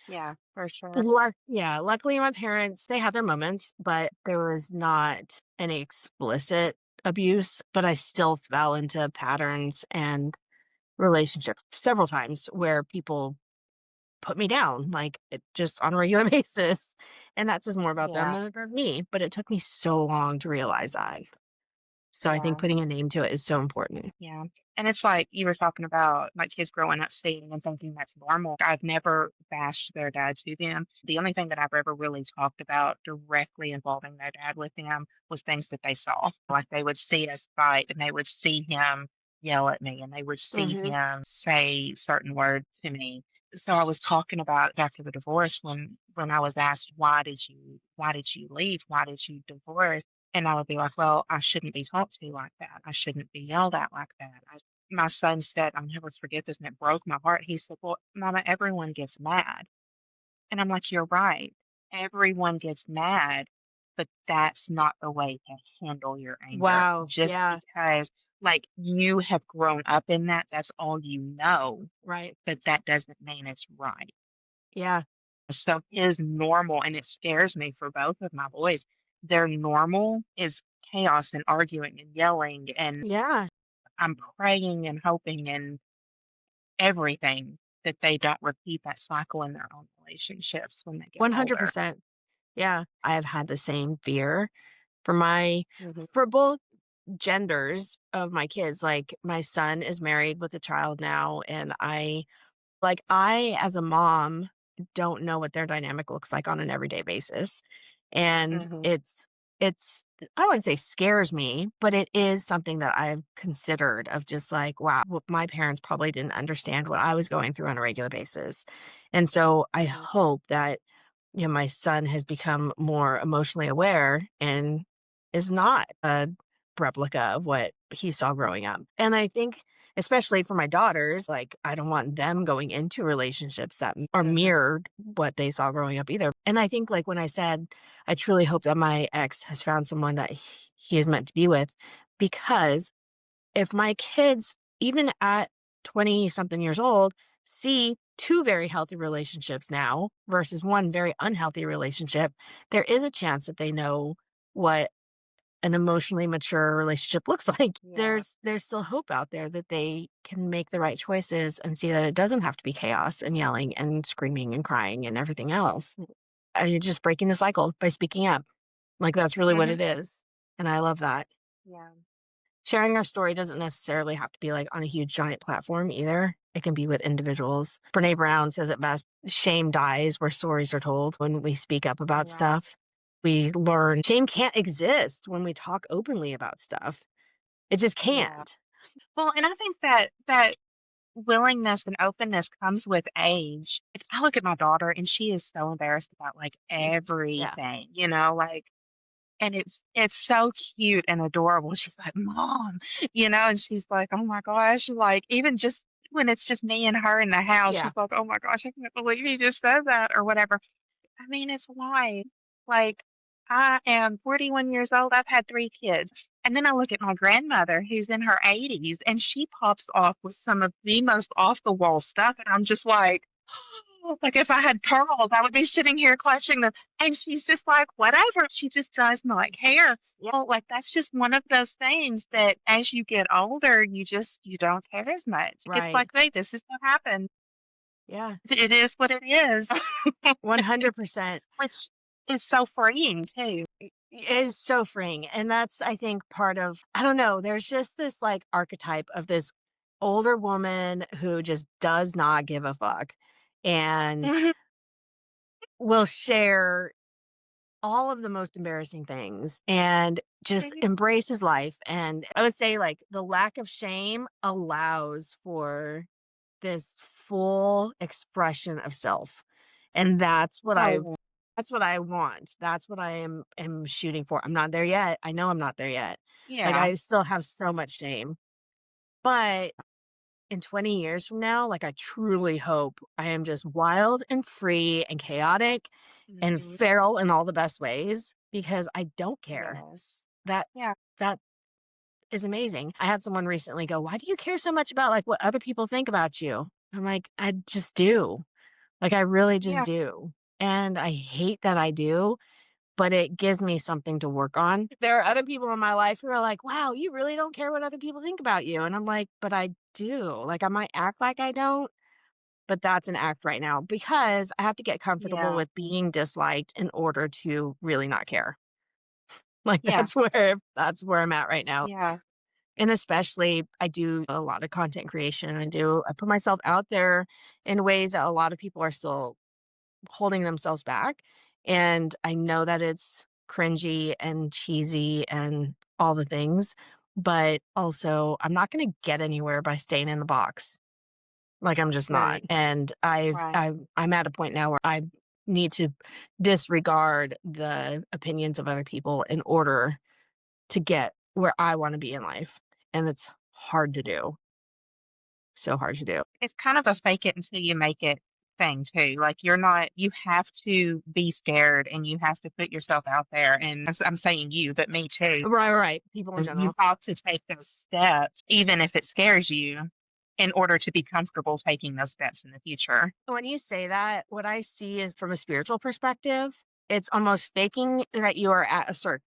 Yeah, for sure. Yeah, luckily my parents, they had their moments, but there was not any explicit abuse, but I still fell into patterns and relationships several times where people put me down, like, just on a regular basis, and that says more about them Yeah. than it does me, but it took me so long to realize that. So I think Yeah. putting a name to it is so important. Yeah. And it's like you were talking about, like, kids growing up seeing and thinking that's normal. I've never bashed their dad to them. The only thing that I've ever really talked about directly involving their dad with them was things that they saw. Like they would see us fight and they would see him yell at me and they would see Mhm. him say certain words to me. So I was talking about after the divorce when I was asked, why did you leave? Why did you divorce? And I would be like, "Well, I shouldn't be talked to like that. I shouldn't be yelled at like that." My son said, I'll never forget this, and it broke my heart. He said, "Well, Mama, everyone gets mad." And I'm like, "You're right. Everyone gets mad, but that's not the way to handle your anger. Wow, Just yeah, because, like, you have grown up in that, that's all you know, right. but that doesn't mean it's right." Yeah, So his normal, and it scares me for both of my boys, their normal is chaos and arguing and yelling. And yeah, I'm praying and hoping and everything that they don't repeat that cycle in their own relationships when they get older. 100%. Yeah, I have had the same fear for Hmm. for both genders of my kids. Like my son is married with a child now and I as a mom don't know what their dynamic looks like on an everyday basis. And Hmm. it's I wouldn't say scares me, but it is something that I've considered of just like, wow, my parents probably didn't understand what I was going through on a regular basis. And so I Hmm. hope that my son has become more emotionally aware and is not a replica of what he saw growing up. And I think especially for my daughters. Like, I don't want them going into relationships that are mirrored what they saw growing up either. And I think, like, when I said, I truly hope that my ex has found someone that he is meant to be with, because if my kids, even at 20 something years old, see two very healthy relationships now versus one very unhealthy relationship, there is a chance that they know what an emotionally mature relationship looks like. Yeah. There's still hope out there that they can make the right choices and see that it doesn't have to be chaos and yelling and screaming and crying and everything else. And just breaking the cycle by speaking up. Like, that's really what Hmm. it is. And I love that. Yeah. Sharing our story doesn't necessarily have to be like on a huge giant platform either. It can be with individuals. Brene Brown says it best: shame dies where stories are told. When we speak up about Right. stuff, we learn shame can't exist when we talk openly about stuff. It just Yeah. can't. Well, and I think that willingness and openness comes with age. If I look at my daughter and she is so embarrassed about like Yeah. everything, like, and it's so cute and adorable. She's like, "Mom," and she's like, "Oh my gosh," like even just when it's just me and her in the house, Yeah. she's like, "Oh my gosh, I can't believe he just said that," or whatever. I mean, it's life. Like, I am 41 years old. I've had 3 kids. And then I look at my grandmother who's in her 80s and she pops off with some of the most off the wall stuff. And I'm just like if I had pearls, I would be sitting here clutching them. And she's just like, whatever. She just does not care. Yeah. Well, like that's just one of those things that as you get older, you don't care as much. It's Right. like, hey, this is what happened. Yeah. It is what it is. 100%. Which is so freeing too. Is so freeing. And that's, I think, part of, I don't know, there's just this like archetype of this older woman who just does not give a fuck and Mhm, will share all of the most embarrassing things and just mhm. embraces life. And I would say, like, the lack of shame allows for this full expression of self. And Oh, that's what I want. That's what I am shooting for. I'm not there yet. I know I'm not there yet. Like, yeah. I still have so much shame. But in 20 years from now, like, I truly hope I am just wild and free and chaotic and Mhm. feral in all the best ways, because I don't care. Yes. That Yeah, that is amazing. I had someone recently go, "Why do you care so much about like what other people think about you?" I'm like, "I just do. Like, I really just yeah, do." And I hate that I do, but it gives me something to work on. There are other people in my life who are like, "Wow, you really don't care what other people think about you." And I'm like, "But I do." Like, I might act like I don't, but that's an act right now because I have to get comfortable yeah, with being disliked in order to really not care. Like, yeah, that's where I'm at right now. yeah. And especially, I do a lot of content creation. I put myself out there in ways that a lot of people are still holding themselves back. And I know that it's cringy and cheesy and all the things, but also I'm not going to get anywhere by staying in the box. Like, I'm just not. Right, And right. I'm at a point now where I need to disregard the opinions of other people in order to get where I want to be in life. And it's hard to do. So hard to do. It's kind of a fake it until you make it thing too. Like you have to be scared and you have to put yourself out there. And I'm saying you, but me too. Right, right. People in You general. have to take those steps, even if it scares you, in order to be comfortable taking those steps in the future. When you say that, what I see is from a spiritual perspective, it's almost faking that you are at a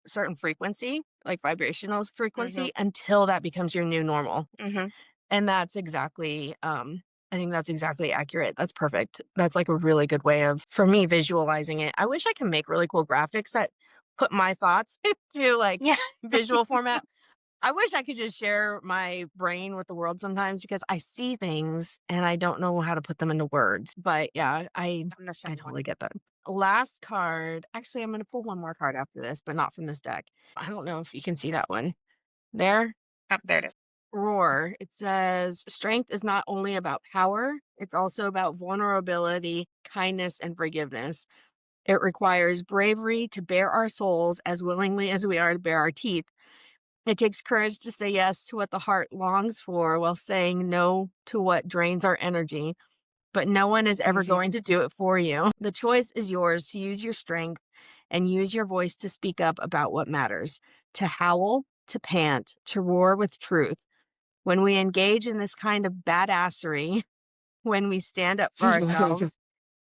certain frequency, like vibrational Hmm. frequency, until that becomes your new normal. Hmm. And that's exactly, I think that's exactly accurate. That's perfect. That's like a really good way of, for me, visualizing it. I wish I could make really cool graphics that put my thoughts into like Yeah. visual format. I wish I could just share my brain with the world sometimes because I see things and I don't know how to put them into words. But yeah, I'm the I same totally one. get that. Last card. Actually, I'm going to pull one more card after this, but not from this deck. I don't know if you can see that one. There. Oh, there it is. Roar. It says strength is not only about power, it's also about vulnerability, kindness, and forgiveness. It requires bravery to bare our souls as willingly as we are to bare our teeth. It takes courage to say yes to what the heart longs for while saying no to what drains our energy, but no one is ever Mhm. going to do it for you. The choice is yours to use your strength and use your voice to speak up about what matters, to howl, to pant, to roar with truth. When we engage in this kind of badassery, when we stand up for ourselves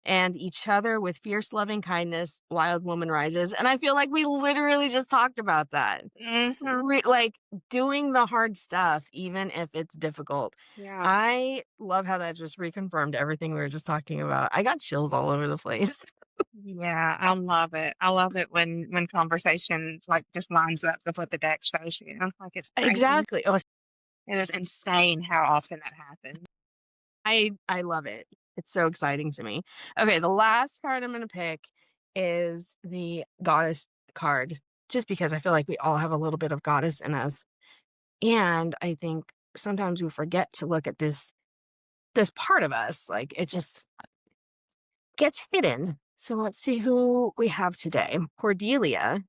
and each other with fierce loving kindness, wild woman rises. And I feel like we literally just talked about that. Mhm. Like doing the hard stuff, even if it's difficult. Yeah. I love how that just reconfirmed everything we were just talking about. I got chills all over the place. Yeah, I love it. I love it when conversation like just lines up with what the deck shows you. Like it's crazy. Exactly. Oh, It is insane how often that happens. I love it. It's so exciting to me. Okay, the last card I'm going to pick is the goddess card, just because I feel like we all have a little bit of goddess in us. And I think sometimes we forget to look at this part of us. Like it just gets hidden. So let's see who we have today. Cordelia.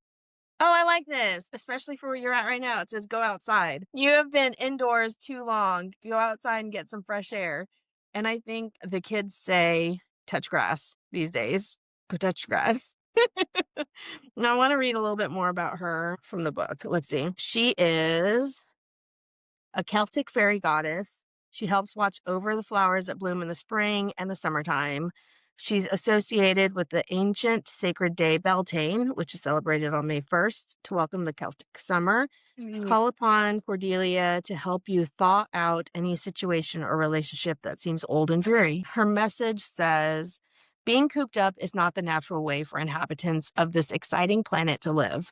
Oh, I like this, especially for where you're at right now. It says go outside. You have been indoors too long. Go outside and get some fresh air. And I think the kids say touch grass these days. Go touch grass. Now I want to read a little bit more about her from the book. Let's see. She is a Celtic fairy goddess. She helps watch over the flowers that bloom in the spring and the summertime. She's associated with the ancient sacred day Beltane, which is celebrated on May 1st to welcome the Celtic summer. Mhm. Call upon Cordelia to help you thaw out any situation or relationship that seems old and dreary. Her message says, being cooped up is not the natural way for inhabitants of this exciting planet to live.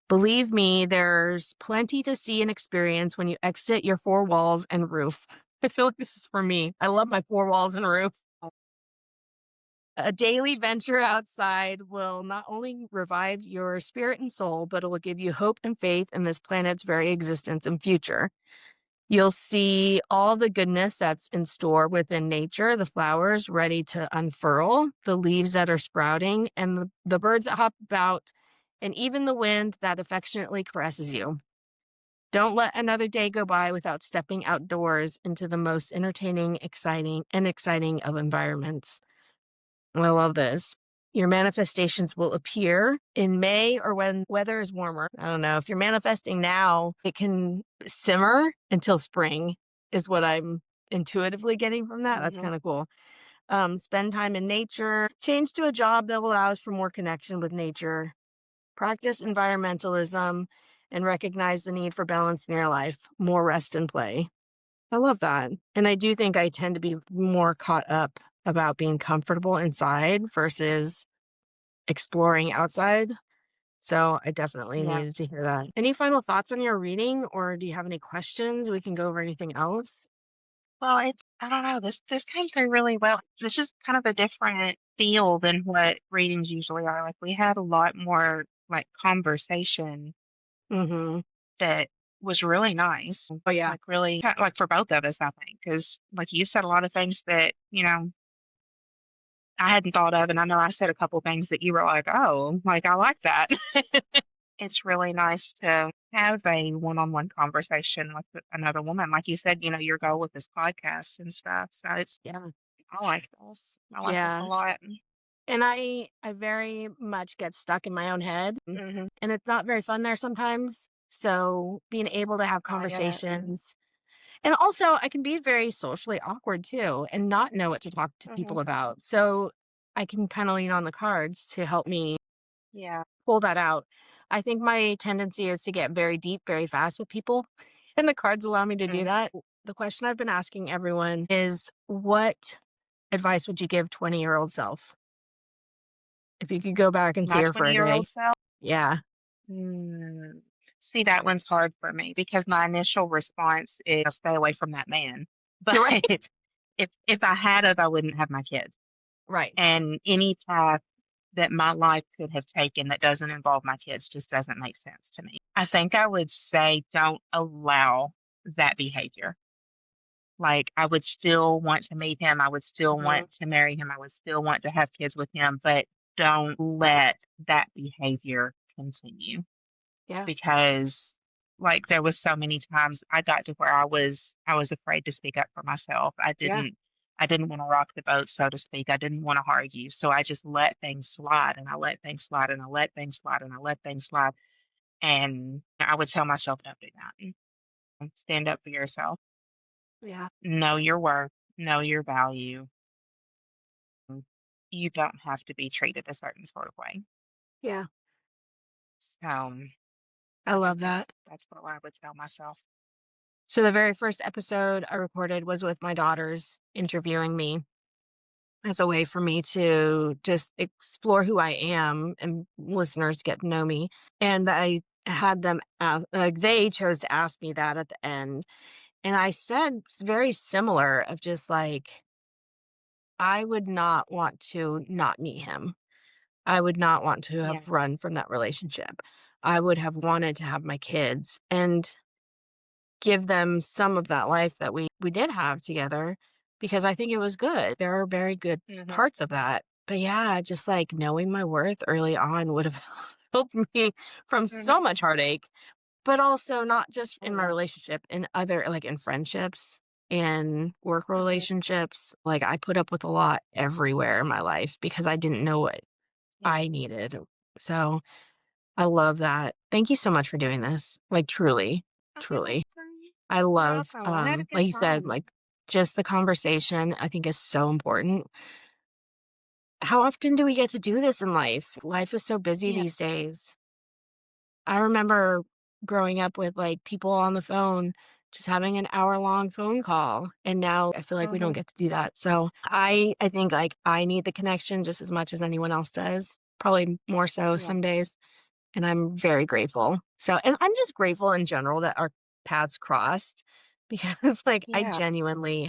Believe me, there's plenty to see and experience when you exit your four walls and roof. I feel like this is for me. I love my four walls and roof. A daily venture outside will not only revive your spirit and soul, but it will give you hope and faith in this planet's very existence and future. You'll see all the goodness that's in store within nature, the flowers ready to unfurl, the leaves that are sprouting, and the birds that hop about, and even the wind that affectionately caresses you. Don't let another day go by without stepping outdoors into the most entertaining, exciting of environments. I love this. Your manifestations will appear in May or when weather is warmer. I don't know. If you're manifesting now, it can simmer until spring, is what I'm intuitively getting from that. That's Mhm. kind of cool. Spend time in nature, change to a job that allows for more connection with nature, practice environmentalism, and recognize the need for balance in your life, more rest and play. I love that. And I do think I tend to be more caught up about being comfortable inside versus exploring outside. So I definitely Yeah. needed to hear that. Any final thoughts on your reading, or do you have any questions? We can go over anything else. Well, it's I don't know. This came through really well. This is kind of a different feel than what readings usually are. Like we had a lot more like conversation Mm-hmm. that was really nice. Oh, yeah. Like really like for both of us, I think, because like you said a lot of things that I hadn't thought of, and I know I said a couple things that you were like, oh, like I like that. It's really nice to have a one-on-one conversation with another woman. Like you said, your goal with this podcast and stuff. So Yeah. I like this. I like this a Yeah. lot. And I very much get stuck in my own head, Hmm. and it's not very fun there sometimes. So being able to have I get it. conversations, and also I can be very socially awkward too and not know what to talk to Hmm. people about. So I can kind of lean on the cards to help me Yeah. pull that out. I think my tendency is to get very deep very fast with people, and the cards allow me to do Mm. that. The question I've been asking everyone is, what advice would you give 20-year-old self if you could go back and see My her for a 20-year-old day? self. Yeah. Mm. See, that one's hard for me because my initial response is stay away from that man. But You're right. if I had it, I wouldn't have my kids. Right. And any path that my life could have taken that doesn't involve my kids just doesn't make sense to me. I think I would say don't allow that behavior. Like, I would still want to meet him. I would still Mhm. want to marry him. I would still want to have kids with him, but don't let that behavior continue Yeah. because, like there was so many times I got to where I was afraid to speak up for myself. Yeah. I didn't want to rock the boat, so to speak. I didn't want to argue. So I just let things slide and I let things slide and I let things slide and I let things slide. And I would tell myself, don't do that. Stand up for yourself. Yeah. Know your worth. Know your value. You don't have to be treated a certain sort of way. Yeah. So I love that's that. that's what I would tell myself. So the very first episode I recorded was with my daughters interviewing me as a way for me to just explore who I am and listeners get to know me. And I had them ask, like, they chose to ask me that at the end. And I said very similar of just like, I would not want to not meet him. I would not want to Yeah. have run from that relationship. I would have wanted to have my kids and give them some of that life that we did have together because I think it was good. There are very good Hmm. parts of that. But yeah, just like knowing my worth early on would have helped me from so Hmm. much heartache, but also not just Oh in my yeah. relationship, in other like in friendships and work Hmm. relationships. Like I put up with a lot everywhere in my life because I didn't know what Yeah. I needed. So I love that. Thank you so much for doing this. Like truly, Oh, you're truly. welcome. I You're love, welcome. I had a good like you said, time. like just the conversation I think is so important. How often do we get to do this in life? Life is so busy Yeah. these days. I remember growing up with like people on the phone, just having an hour-long phone call. And now I feel like we don't Hmm. get to do that. So I think like I need the connection just as much as anyone else does, probably more so Yeah. some days. And I'm very grateful. So, and I'm just grateful in general that our paths crossed because like I Yeah. genuinely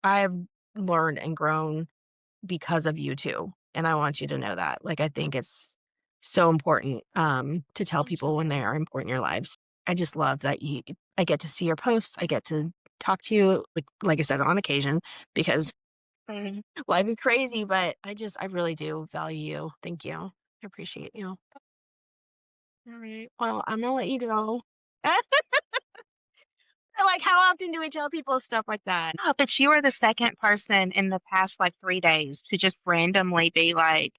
I have learned and grown because of you too. And I want you to know that. Like I think it's so important to tell people when they Absolutely. are important in your lives. I just love that I get to see your posts. I get to talk to you like I said on occasion because Hmm. life is crazy, but I really do value you. Thank you. I appreciate you. All right. Well, I'm gonna let you go. Like, how often do we tell people stuff like that? No, but you are the second person in the past like 3 days to just randomly be like,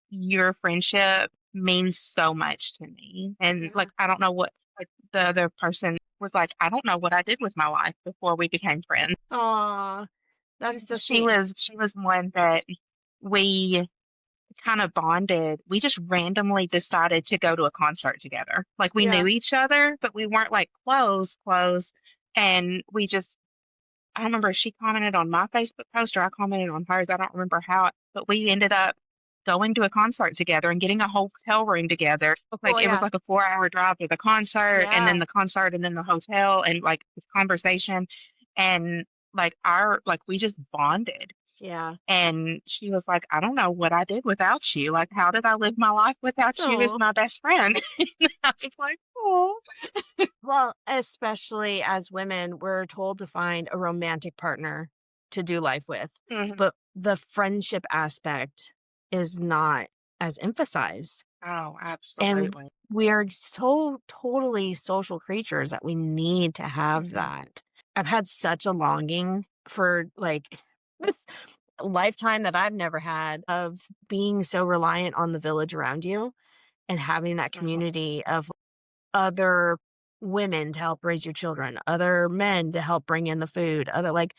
your friendship means so much to me. And like, Yeah. I don't know what, like, the other person was like, I don't know what I did with my life before we became friends. Aw, that is so She sweet. was, she was one that we kind of bonded. We just randomly decided to go to a concert together. Like we Yeah. knew each other, but we weren't like close, close. And we just I remember she commented on my Facebook post or I commented on hers. I don't remember how, but we ended up going to a concert together and getting a hotel room together. Oh, Like cool. it was Yeah. like a 4 hour drive to the concert and then Yeah. the concert and then the hotel and like this conversation. And like we just bonded. Yeah. And she was like, I don't know what I did without you. Like, how did I live my life without you as Oh. my best friend? I was like, oh. Well, especially as women, we're told to find a romantic partner to do life with, Mhm. but the friendship aspect is not as emphasized. Oh, And absolutely. we are so totally social creatures that we need to have Hmm. that. I've had such a longing for like this lifetime that I've never had of being so reliant on the village around you and having that Hmm. community of other women to help raise your children, other men to help bring in the food, other like,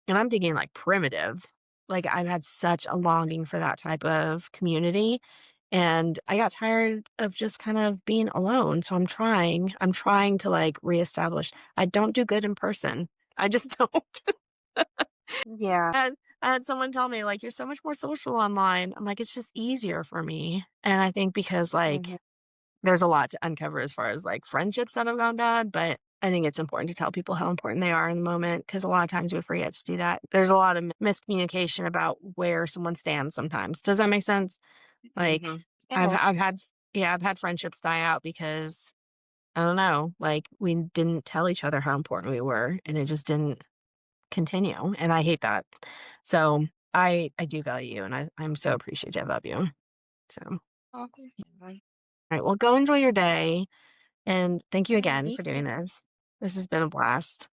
and I'm thinking like primitive. Like I've had such a longing for that type of community. And I got tired of just kind of being alone. So I'm trying to like reestablish. I don't do good in person. I just don't. Yeah. I had someone tell me, like, you're so much more social online. I'm like, it's just easier for me. And I think because like Hmm. there's a lot to uncover as far as like friendships that have gone bad, but I think it's important to tell people how important they are in the moment because a lot of times we forget to do that. There's a lot of miscommunication about where someone stands sometimes. Does that make sense? Like Hmm. It I've does. I've had yeah, I've had friendships die out because I don't know, like we didn't tell each other how important we were and it just didn't continue. And I hate that. So I do value you and I'm so appreciative of you. So all Oh, thank you. right, well go enjoy your day. And thank you Yeah, again me for too. doing this. This has been a blast.